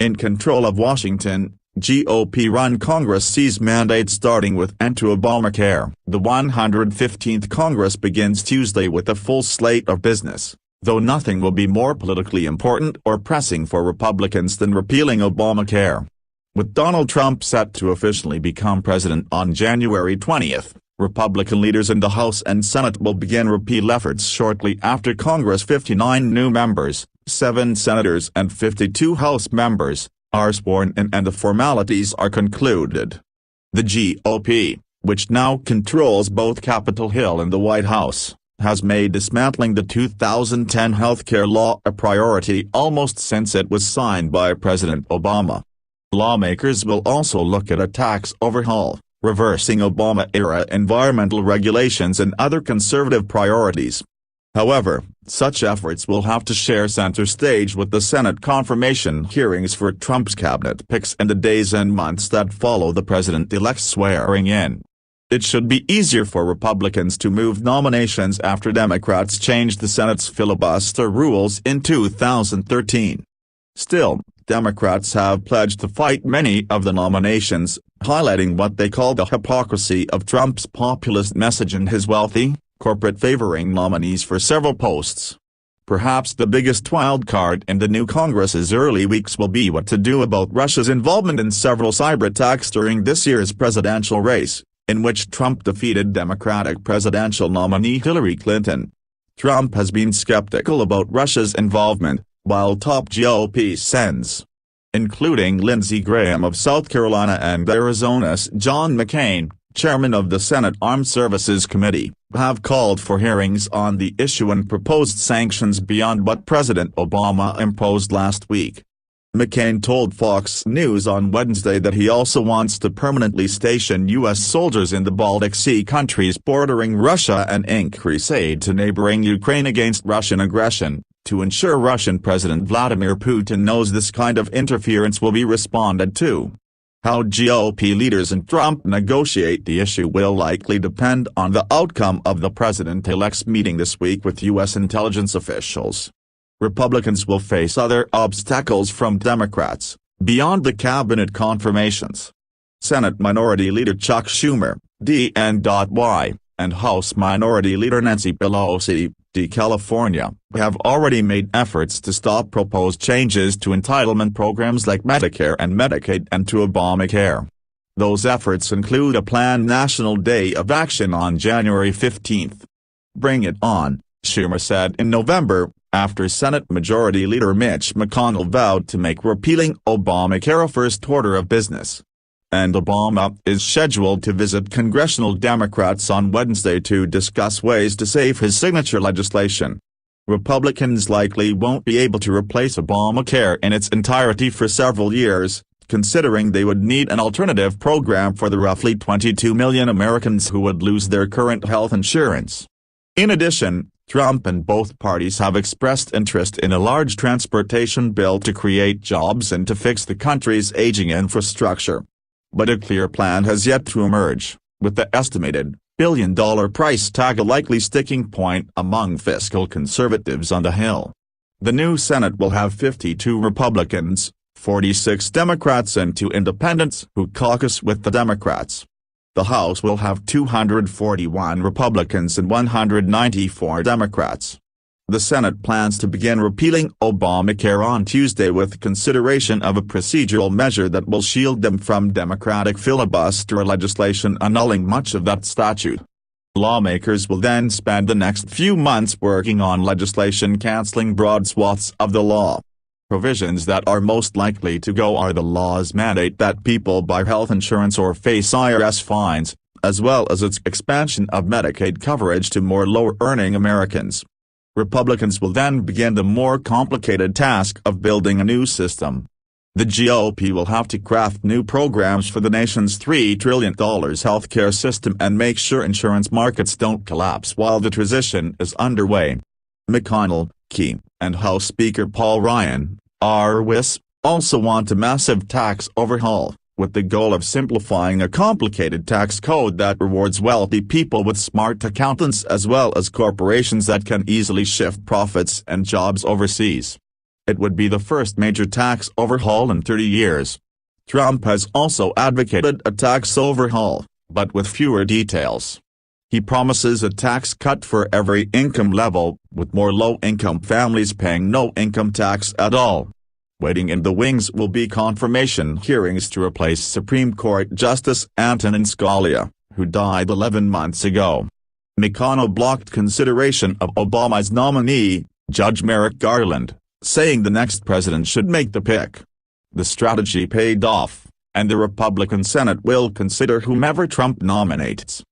In control of Washington, GOP-run Congress sees mandates starting with end to Obamacare. The 115th Congress begins Tuesday with a full slate of business, though nothing will be more politically important or pressing for Republicans than repealing Obamacare. With Donald Trump set to officially become president on January 20, Republican leaders in the House and Senate will begin repeal efforts shortly after Congress' 59 new members, 7 senators and 52 House members, are sworn in and the formalities are concluded. The GOP, which now controls both Capitol Hill and the White House, has made dismantling the 2010 healthcare law a priority almost since it was signed by President Obama. Lawmakers will also look at a tax overhaul, reversing Obama-era environmental regulations and other conservative priorities. However, such efforts will have to share center stage with the Senate confirmation hearings for Trump's cabinet picks in the days and months that follow the president-elect's swearing in. It should be easier for Republicans to move nominations after Democrats changed the Senate's filibuster rules in 2013. Still, Democrats have pledged to fight many of the nominations, highlighting what they call the hypocrisy of Trump's populist message and his wealthy, corporate-favoring nominees for several posts. Perhaps the biggest wild card in the new Congress's early weeks will be what to do about Russia's involvement in several cyber-attacks during this year's presidential race, in which Trump defeated Democratic presidential nominee Hillary Clinton. Trump has been skeptical about Russia's involvement, while top GOP senators, including Lindsey Graham of South Carolina and Arizona's John McCain, chairman of the Senate Armed Services Committee, have called for hearings on the issue and proposed sanctions beyond what President Obama imposed last week. McCain told Fox News on Wednesday that he also wants to permanently station U.S. soldiers in the Baltic Sea countries bordering Russia and increase aid to neighboring Ukraine against Russian aggression, to ensure Russian President Vladimir Putin knows this kind of interference will be responded to. How GOP leaders and Trump negotiate the issue will likely depend on the outcome of the president-elect's meeting this week with U.S. intelligence officials. Republicans will face other obstacles from Democrats, beyond the cabinet confirmations. Senate Minority Leader Chuck Schumer, D.N.Y., and House Minority Leader Nancy Pelosi, D. California, have already made efforts to stop proposed changes to entitlement programs like Medicare and Medicaid and to Obamacare. Those efforts include a planned National Day of Action on January 15. Bring it on, Schumer said in November, after Senate Majority Leader Mitch McConnell vowed to make repealing Obamacare a first order of business. And Obama is scheduled to visit congressional Democrats on Wednesday to discuss ways to save his signature legislation. Republicans likely won't be able to replace Obamacare in its entirety for several years, considering they would need an alternative program for the roughly 22 million Americans who would lose their current health insurance. In addition, Trump and both parties have expressed interest in a large transportation bill to create jobs and to fix the country's aging infrastructure. But a clear plan has yet to emerge, with the estimated billion-dollar price tag a likely sticking point among fiscal conservatives on the Hill. The new Senate will have 52 Republicans, 46 Democrats and 2 independents who caucus with the Democrats. The House will have 241 Republicans and 194 Democrats. The Senate plans to begin repealing Obamacare on Tuesday with consideration of a procedural measure that will shield them from Democratic filibuster legislation annulling much of that statute. Lawmakers will then spend the next few months working on legislation canceling broad swaths of the law. Provisions that are most likely to go are the law's mandate that people buy health insurance or face IRS fines, as well as its expansion of Medicaid coverage to more lower-earning Americans. Republicans will then begin the more complicated task of building a new system. The GOP will have to craft new programs for the nation's $3 trillion healthcare system and make sure insurance markets don't collapse while the transition is underway. McConnell, Key, and House Speaker Paul Ryan, RWIS, also want a massive tax overhaul, with the goal of simplifying a complicated tax code that rewards wealthy people with smart accountants as well as corporations that can easily shift profits and jobs overseas. It would be the first major tax overhaul in 30 years. Trump has also advocated a tax overhaul, but with fewer details. He promises a tax cut for every income level, with more low-income families paying no income tax at all. Waiting in the wings will be confirmation hearings to replace Supreme Court Justice Antonin Scalia, who died 11 months ago. McConnell blocked consideration of Obama's nominee, Judge Merrick Garland, saying the next president should make the pick. The strategy paid off, and the Republican Senate will consider whomever Trump nominates.